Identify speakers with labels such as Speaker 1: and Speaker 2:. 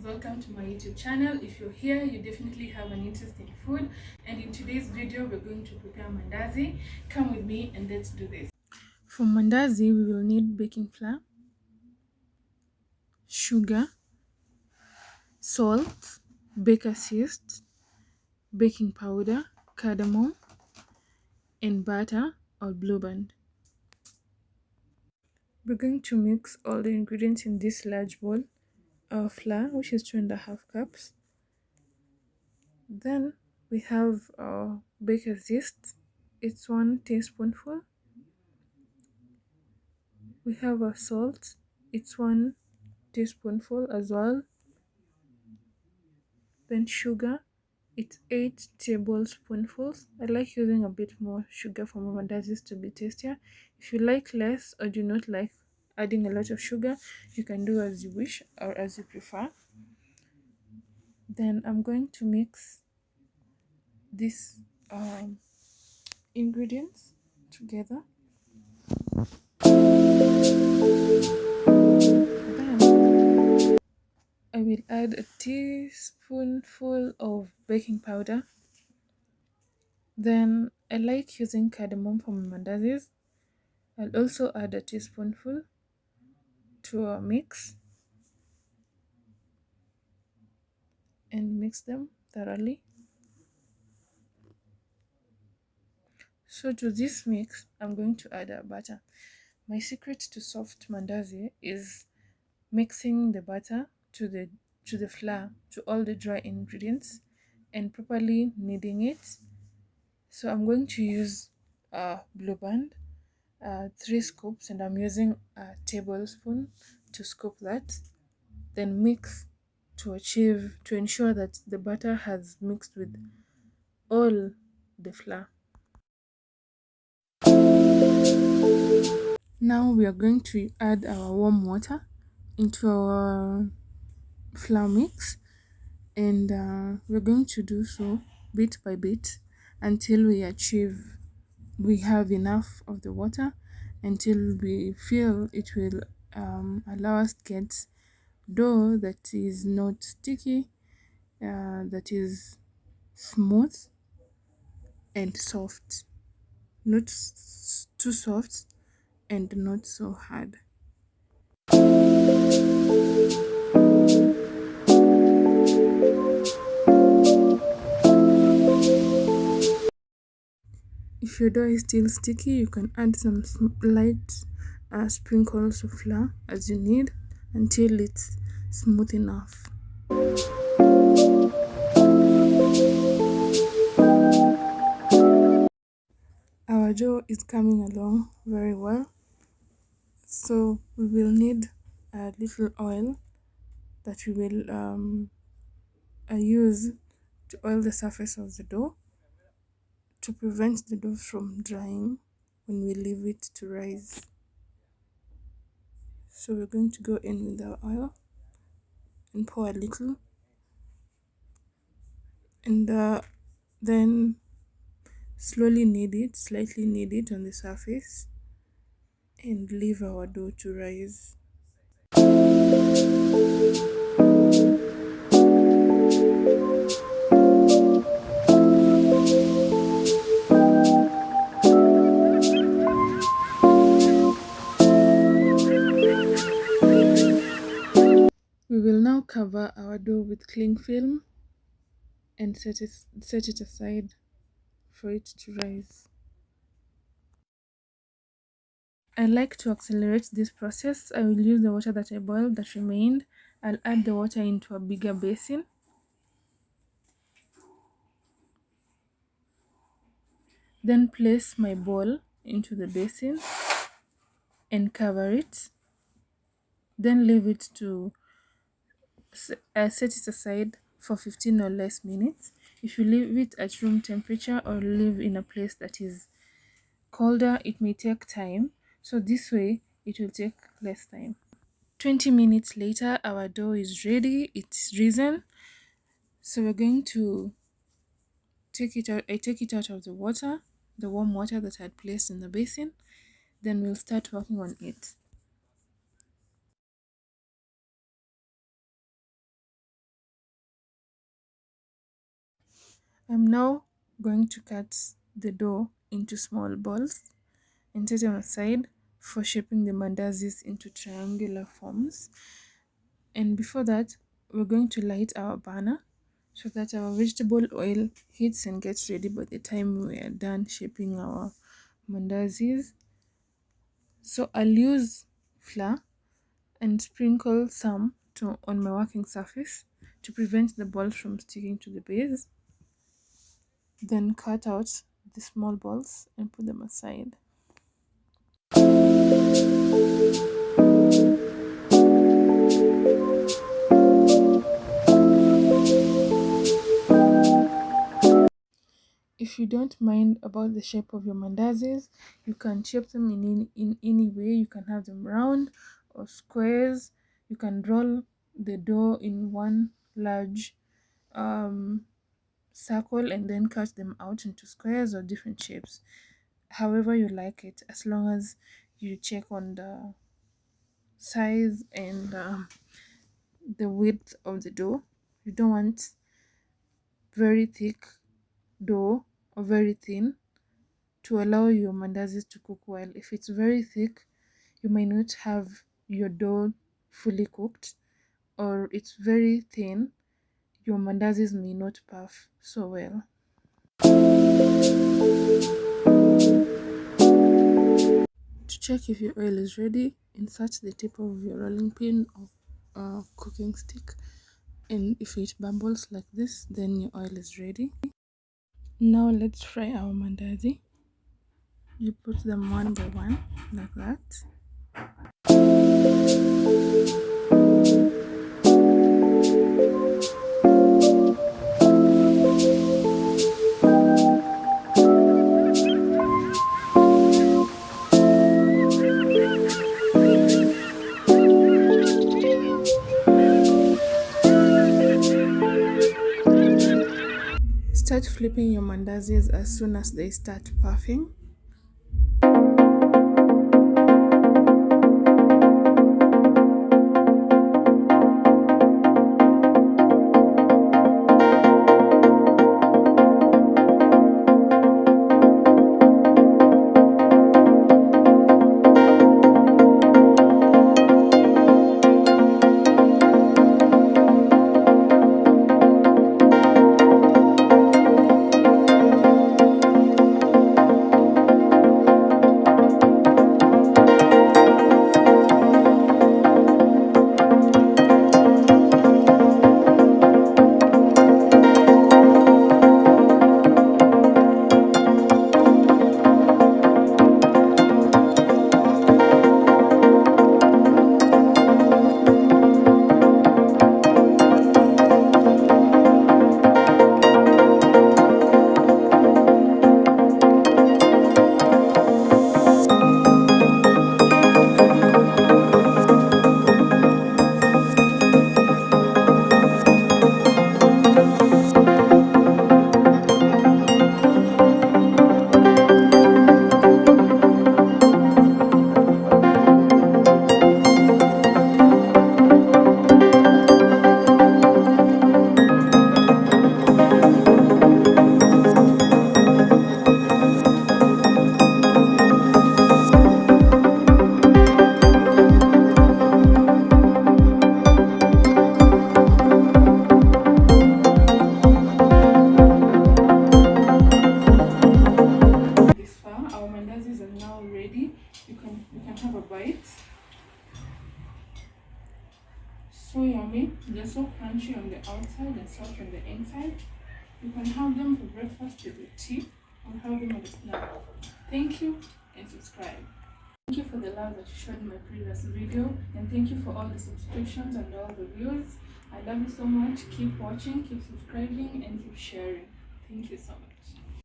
Speaker 1: welcome to my YouTube channel. If you're here, you definitely have an interest in food, and in today's video we're going to prepare mandazi. Come with me and let's do this. For mandazi, we will need baking flour, sugar, salt, baker's yeast, baking powder, cardamom, and butter or blueband. We're going to mix all the ingredients in this large bowl of flour, which is 2.5 cups. Then we have our baker's yeast, it's 1 teaspoonful. We have our salt, it's 1 teaspoonful as well. Then sugar, it's 8 tablespoonfuls. I like using a bit more sugar for my mandazis to be tastier. If you like less or do not like adding a lot of sugar, you can do as you wish or as you prefer. Then I'm going to mix these ingredients together. Then I will add a teaspoonful of baking powder. Then I like using cardamom for my mandazis. I'll also add a teaspoonful to our mix and mix them thoroughly. So to this mix, I'm going to add our butter. My secret to soft mandazi is mixing the butter to the flour, to all the dry ingredients, and properly kneading it. So I'm going to use blueband, 3 scoops, and I'm using a tablespoon to scoop that. Then mix to ensure that the butter has mixed with all the flour. Now we are going to add our warm water into our flour mix, and we're going to do so bit by bit until we have enough of the water, until we feel it will allow us to get dough that is not sticky, that is smooth and soft, not too soft and not so hard. If your dough is still sticky, you can add some light sprinkles of flour as you need until it's smooth enough. Our dough is coming along very well, so we will need a little oil that we will use to oil the surface of the dough to prevent the dough from drying when we leave it to rise. So we're going to go in with our oil and pour a little, and then slowly slightly knead it on the surface, and leave our dough to rise. We will now cover our dough with cling film and set it aside for it to rise. I like to accelerate this process. I will use the water that I boiled that remained. I'll add the water into a bigger basin. Then place my bowl into the basin and cover it. Then leave it to set it aside for 15 or less minutes. If you leave it at room temperature or live in a place that is colder, it may take time. So this way it will take less time. 20 minutes later, our dough is ready. It's risen. So we're going to take it out. I take it out of the water, the warm water that I had placed in the basin. Then we'll start working on it. I'm now going to cut the dough into small balls and set them aside for shaping the mandazis into triangular forms. And before that, we're going to light our burner so that our vegetable oil heats and gets ready by the time we are done shaping our mandazis. So I'll use flour and sprinkle some on my working surface to prevent the balls from sticking to the base. Then cut out the small balls and put them aside. If you don't mind about the shape of your mandazis, you can shape them in any way. You can have them round or squares. You can roll the dough in one large circle and then cut them out into squares or different shapes, however you like it, as long as you check on the size and the width of the dough. You don't want very thick dough or very thin to allow your mandazis to cook well. If it's very thick, you might not have your dough fully cooked, or it's very thin, your mandazis may not puff so well. To check if your oil is ready, insert the tip of your rolling pin or cooking stick, and if it bubbles like this, then your oil is ready. Now let's fry our mandazi. You put them one by one like that. Start flipping your mandazis as soon as they start puffing. Have a bite. So yummy. They're so crunchy on the outside and soft on the inside. You can have them for breakfast with your tea or have them as a snack. Thank you and subscribe. Thank you for the love that you showed in my previous video, and thank you for all the subscriptions and all the views. I love you so much. Keep watching, keep subscribing, and keep sharing. Thank you so much.